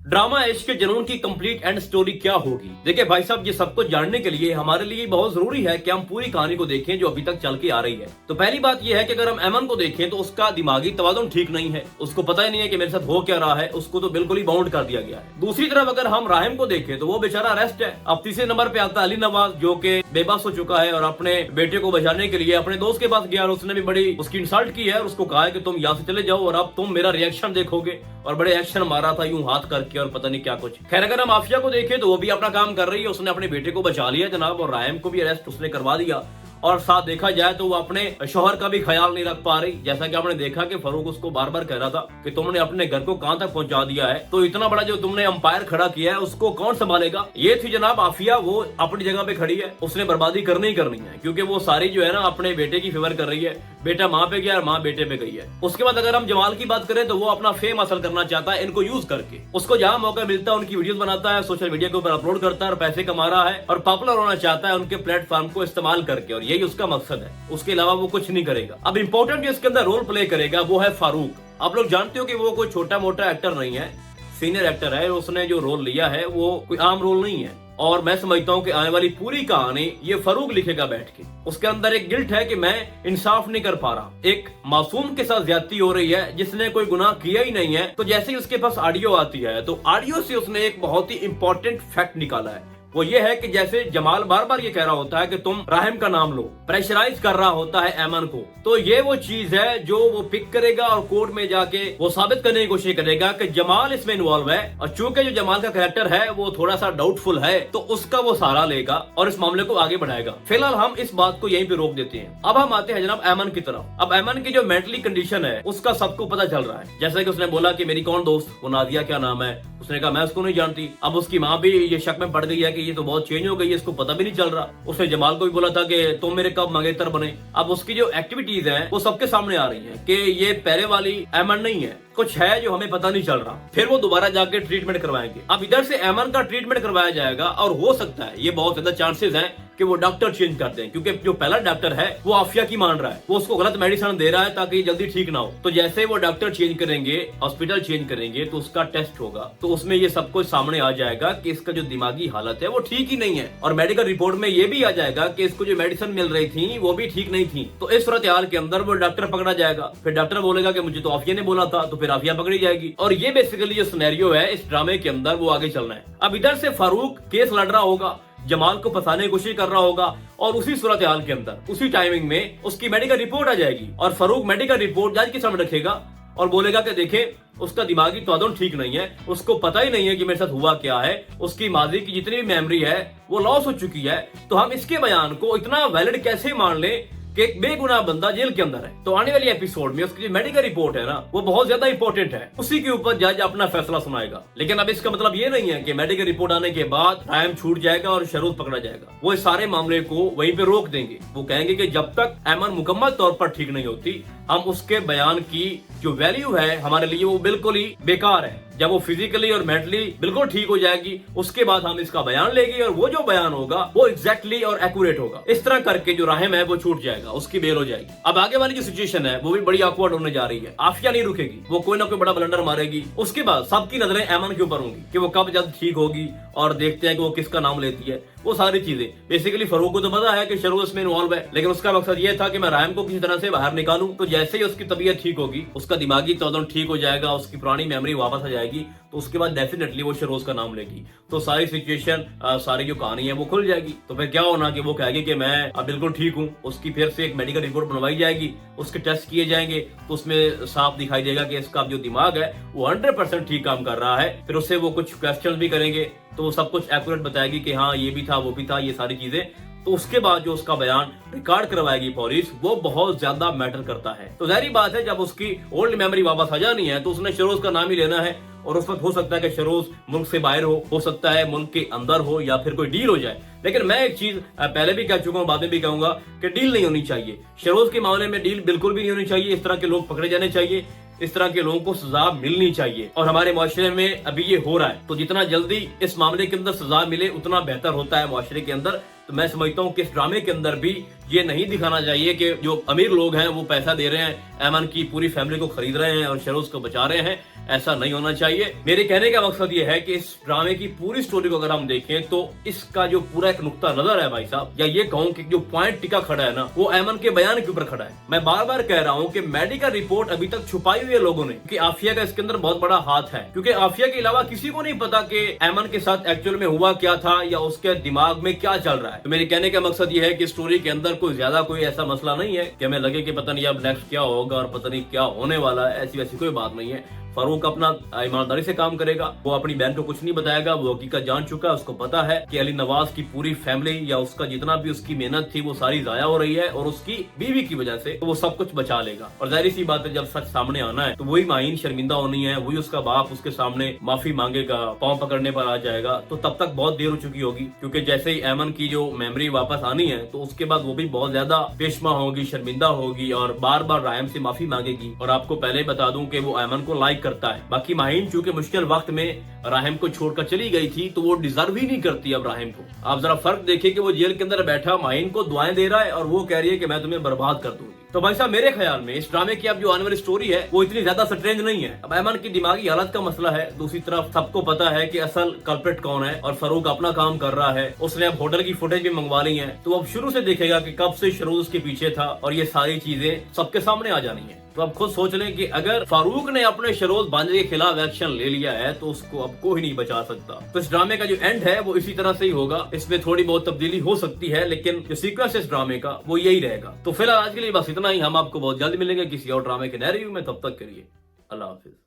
Drama इश्क के जुनून की कंप्लीट एंड स्टोरी क्या होगी। देखिए भाई साहब, ये सब कुछ जानने के लिए हमारे लिए बहुत जरूरी है कि हम पूरी कहानी को देखें जो अभी तक चल के आ रही है। तो पहली बात ये है कि अगर हम एमन को देखें तो उसका दिमागी तवाज़ुन ठीक नहीं है, उसको पता ही नहीं है कि मेरे साथ हो क्या रहा है, उसको तो बिल्कुल ही बाउंड कर दिया गया है। दूसरी तरफ अगर हम राहिम को देखें तो वो बेचारा अरेस्ट है। अब तीसरे नंबर पे आता है अली नवाज, जो कि बेबस हो चुका है और अपने बेटे को बचाने के लिए अपने दोस्त के पास गया और उसने भी बड़ी उसकी इंसल्ट की है और उसको कहा है कि तुम यहाँ से चले जाओ और अब तुम मेरा रिएक्शन देखोगे, और बड़े एक्शन मारा था यूं हाथ करके और पता नहीं क्या कुछ। खैर अगर हम आफिया को देखें तो वो भी अपना काम कर रही है, उसने अपने बेटे को बचा लिया जनाब, और राहिम को भी अरेस्ट उसने करवा दिया। और साथ देखा जाए तो वो अपने शोहर का भी ख्याल नहीं रख पा रही, जैसा कि आपने देखा कि फरूक उसको बार बार कह रहा था कि तुमने अपने घर को कहां तक पहुंचा दिया है, तो इतना बड़ा जो तुमने अंपायर खड़ा किया है उसको कौन संभालेगा। ये थी जनाब आफिया, वो अपनी जगह पे खड़ी है, उसने बर्बादी करनी ही करनी है, क्योंकि वो सारी जो है ना अपने बेटे की फेवर कर रही है। बेटा माँ पे गया और माँ बेटे पे गई है। उसके बाद अगर हम जमाल की बात करें तो वो अपना फेम हासिल करना चाहता है इनको यूज करके, उसको जहां मौका मिलता है उनकी वीडियोस बनाता है, सोशल मीडिया के ऊपर अपलोड करता है और पैसे कमा रहा है और पॉपुलर होना चाहता है उनके प्लेटफॉर्म को इस्तेमाल करके, और यही उसका मकसद है। उसके अलावा वो कुछ नहीं करेगा। अब इंपॉर्टेंट जो इसके अंदर रोल प्ले करेगा वो है फारूक। आप लोग जानते हो कि वो कोई छोटा मोटा एक्टर नहीं है, सीनियर एक्टर है। उसने जो रोल लिया है वो कोई आम रोल नहीं है, और मैं समझता हूँ कि आने वाली पूरी कहानी ये फरूक लिखेगा बैठ के। उसके अंदर एक गिल्ट है कि मैं इंसाफ नहीं कर पा रहा, एक मासूम के साथ ज्यादती हो रही है जिसने कोई गुनाह किया ही नहीं है। तो जैसे ही उसके पास ऑडियो आती है तो ऑडियो से उसने एक बहुत ही इंपॉर्टेंट फैक्ट निकाला है। वो ये है कि जैसे जमाल बार बार ये कह रहा होता है कि तुम राहिम का नाम लो, प्रेशराइज कर रहा होता है एमन को, तो ये वो चीज है जो वो पिक करेगा और कोर्ट में जाके वो साबित करने की कोशिश करेगा कि जमाल इसमें इन्वॉल्व है। और चूंकि जो जमाल का कैरेक्टर है वो थोड़ा सा डाउटफुल है, तो उसका वो सहारा लेगा और इस मामले को आगे बढ़ाएगा। फिलहाल हम इस बात को यहीं पे रोक देते हैं। अब हम आते हैं जनाब एमन की तरफ। अब एमन की जो मेंटली कंडीशन है उसका सबको पता चल रहा है। जैसा कि उसने बोला कि मेरी कौन दोस्त, वो नादिया क्या नाम है, उसने कहा मैं उसको नहीं जानती। अब उसकी माँ भी ये शक में पड़ गई है कि ये तो बहुत चेंज हो गई है, इसको पता भी नहीं चल रहा। उसने जमाल को भी बोला था कि तुम मेरे कब मंगेतर बने। अब उसकी जो एक्टिविटीज हैं वो सबके सामने आ रही हैं कि ये पहले वाली एमन नहीं है, कुछ है जो हमें पता नहीं चल रहा। फिर वो दोबारा जाके ट्रीटमेंट करवाएंगे। अब इधर से एमन का ट्रीटमेंट करवाया जाएगा और हो सकता है, ये बहुत ज्यादा चांसेस हैं कि वो डॉक्टर चेंज कर दें, क्योंकि जो पहला डॉक्टर है वो आफिया की मान रहा है, वो उसको गलत मेडिसिन दे रहा है ताकि जल्दी ठीक ना हो। तो जैसे वो डॉक्टर चेंज करेंगे, हॉस्पिटल चेंज करेंगे, तो उसका टेस्ट होगा, तो उसमें ये सब कुछ सामने आ जाएगा कि इसका जो दिमागी हालत है वो ठीक ही नहीं है। और मेडिकल रिपोर्ट में ये भी आ जाएगा कि इसको जो मेडिसिन मिल रही थी वो भी ठीक नहीं थी। तो इस सूरत हाल के अंदर वो डॉक्टर पकड़ा जाएगा। फिर डॉक्टर बोलेगा कि मुझे तो आफिया ने बोला था, तो फिर आफिया पकड़ी जाएगी। और ये बेसिकली जो सिनेरियो है इस ड्रामे के अंदर वो आगे चलना है। अब इधर से फारूक केस लड़ रहा होगा, जमाल को फंसाने की कोशिश कर रहा होगा, और उसी सूरत हाल के अंदर उसी टाइमिंग में उसकी मेडिकल रिपोर्ट आ जाएगी और फारूक मेडिकल रिपोर्ट जज के सामने रखेगा और बोलेगा कि देखे उसका दिमागी तवाज़ुन ठीक नहीं है, उसको पता ही नहीं है कि मेरे साथ हुआ क्या है, उसकी माजी की जितनी भी मेमोरी है वो लॉस हो चुकी है। तो हम इसके बयान को इतना वैलिड कैसे मान लें कि एक बेगुनाह बंदा जेल के अंदर है। तो आने वाली एपिसोड में उसकी जो मेडिकल रिपोर्ट है ना वो बहुत ज्यादा इंपॉर्टेंट है, उसी के ऊपर जज अपना फैसला सुनाएगा। लेकिन अब इसका मतलब ये नहीं है कि मेडिकल रिपोर्ट आने के बाद राहिम छूट जाएगा और शरूफ पकड़ा जाएगा। वो इस सारे मामले को वहीं पे रोक देंगे। वो कहेंगे कि जब तक एमन मुकम्मल तौर पर ठीक नहीं होती, हम उसके बयान की जो वैल्यू है हमारे लिए वो बिल्कुल ही बेकार है। जब वो फिजिकली और मेंटली बिल्कुल ठीक हो जाएगी उसके बाद हम इसका बयान लेंगे, और वो जो बयान होगा वो एग्जैक्टली और एक्यूरेट होगा। इस तरह करके जो राहिम है वो छूट जाएगा, उसकी बेल हो जाएगी। अब आगे वाली जो सिचुएशन है वो भी बड़ी ऑकवर्ड होने जा रही है। आफिया नहीं रुकेगी, वो कोई ना कोई बड़ा ब्लंडर मारेगी। उसके बाद सबकी नजरें एमन के ऊपर होंगी कि वो कब जल्द ठीक होगी, और देखते हैं कि वो किसका नाम लेती है। वो सारी चीजें बेसिकली फरूक को तो पता है कि शरूर इसमें इन्वॉल्व है, लेकिन उसका मकसद ये था कि मैं राहिम को किसी तरह से बाहर निकालूं। तो जैसे ही उसकी तबीयत ठीक होगी, उसका दिमागी तवाज़ुन ठीक हो जाएगा, उसकी पुरानी मेमोरी वापस आ जाएगी, तो उसके बाद डेफिनेटली वो शरोज का नाम लेगी। तो सारी सिचुएशन, सारी जो कहानी है वो खुल जाएगी। तो फिर क्या होना कि वो कहेगी कि मैं अब बिल्कुल ठीक हूँ। उसकी फिर से एक मेडिकल रिपोर्ट बनवाई जाएगी, उसके टेस्ट किए जाएंगे, तो उसमें साफ दिखाई देगा कि इसका जो दिमाग है वो 100% ठीक काम कर रहा है। फिर उससे वो कुछ क्वेश्चन भी करेंगे, तो वो सब कुछ एक्यूरेट बताएगी कि हाँ ये भी था वो भी था, ये सारी चीजें। तो उसके बाद जो उसका बयान रिकॉर्ड करवाएगी पुलिस, वो बहुत ज्यादा मैटर करता है। तो जाहिर बात है जब उसकी ओल्ड मेमोरी वापस आ जानी है तो उसने शरोज का नाम ही लेना है। और उस वक्त हो सकता है कि शरोज मुल्क से बाहर हो सकता है मुल्क के अंदर हो, या फिर कोई डील हो जाए। लेकिन मैं एक चीज पहले भी कह चुका हूँ, बाद में भी कहूंगा कि डील नहीं होनी चाहिए। शरोज के मामले में डील बिल्कुल भी नहीं होनी चाहिए। इस तरह के लोग पकड़े जाने चाहिए, इस तरह के लोगों को सजा मिलनी चाहिए, और हमारे मुआशरे में अभी ये हो रहा है। तो जितना जल्दी इस मामले के अंदर सजा मिले उतना बेहतर होता है मुआशरे के अंदर। तो मैं समझता हूँ कि इस ड्रामे के अंदर भी ये नहीं दिखाना चाहिए कि जो अमीर लोग हैं वो पैसा दे रहे हैं, एमन की पूरी फैमिली को खरीद रहे हैं और शरोज को बचा रहे हैं। ऐसा नहीं होना चाहिए। मेरे कहने का मकसद ये है कि इस ड्रामे की पूरी स्टोरी को अगर हम देखें तो इसका जो पूरा एक नुक्ता नजर है भाई साहब, या ये कहूं कि जो पॉइंट टिका खड़ा है ना, वो ऐमन के बयान के ऊपर खड़ा है। मैं बार बार कह रहा हूं कि मेडिकल रिपोर्ट अभी तक छुपाई हुई है लोगों ने, कि आफिया का इसके अंदर बहुत बड़ा हाथ है, क्योंकि आफिया के अलावा किसी को नहीं पता कि ऐमन के साथ एक्चुअल में हुआ क्या था या उसके दिमाग में क्या चल रहा है। तो मेरे कहने का मकसद ये है कि स्टोरी के अंदर कोई ज्यादा कोई ऐसा मसला नहीं है कि हमें लगे कि पता नहीं अब नेक्स्ट क्या होगा और पता नहीं क्या होने वाला है। ऐसी वैसी कोई बात नहीं है। फारूक अपना ईमानदारी से काम करेगा, वो अपनी बहन को कुछ नहीं बताएगा, वो हकीकत जान चुका है, उसको पता है कि अली नवाज की पूरी फैमिली या उसका जितना भी उसकी मेहनत थी वो सारी जाया हो रही है और उसकी बीवी की वजह से तो वो सब कुछ बचा लेगा। और जाहिर सी बात है जब सच सामने आना है तो वही माहीन शर्मिंदा होनी है, वही उसका बाप उसके सामने माफी मांगेगा, पांव पकड़ने पर आ जाएगा, तो तब तक बहुत देर हो चुकी होगी। क्योंकि जैसे ही ऐमन की जो मेमोरी वापस आनी है तो उसके बाद वो भी बहुत ज्यादा पेशमा होगी, शर्मिंदा होगी और बार बार रायम से माफी मांगेगी। और आपको पहले बता दूं कि वो ऐमन को लाइक करता है। बाकी माहीन चूंकि मुश्किल वक्त में राहिम को छोड़कर चली गई थी तो वो डिजर्व ही नहीं करती अब राहिम को। आप जरा फर्क देखिए कि वो जेल के अंदर बैठा माहीन को दुआएं दे रहा है और वो कह रही है कि मैं तुम्हें बर्बाद कर दूंगी। तो भाई साहब मेरे ख्याल में इस ड्रामे की अब जो आने वाली स्टोरी है वो इतनी ज्यादा स्ट्रेंज नहीं है। अब ऐमन की दिमागी हालत का मसला है, दूसरी तरफ सबको पता है कि असल कल्प्रिट कौन है और फारूक अपना काम कर रहा है। उसने अब होटल की फुटेज भी मंगवा ली है, तो अब शुरू से देखेगा कि कब से शरोज उसके पीछे था और ये सारी चीजें सबके सामने आ जानी है। तो अब खुद सोच लें कि अगर फारूक ने अपने शरोज बांजे के खिलाफ एक्शन ले लिया है तो उसको अब कोई नहीं बचा सकता। तो इस ड्रामे का जो एंड है वो इसी तरह से ही होगा। इसमें थोड़ी बहुत तब्दीली हो सकती है लेकिन जो सीक्वेंस इस ड्रामे का वो यही रहेगा। तो फिलहाल आज के लिए बस इतना ही। हम आपको बहुत जल्द मिलेंगे किसी और ड्रामे के नए रिव्यू में। तब तक के लिए अल्लाह हाफिज।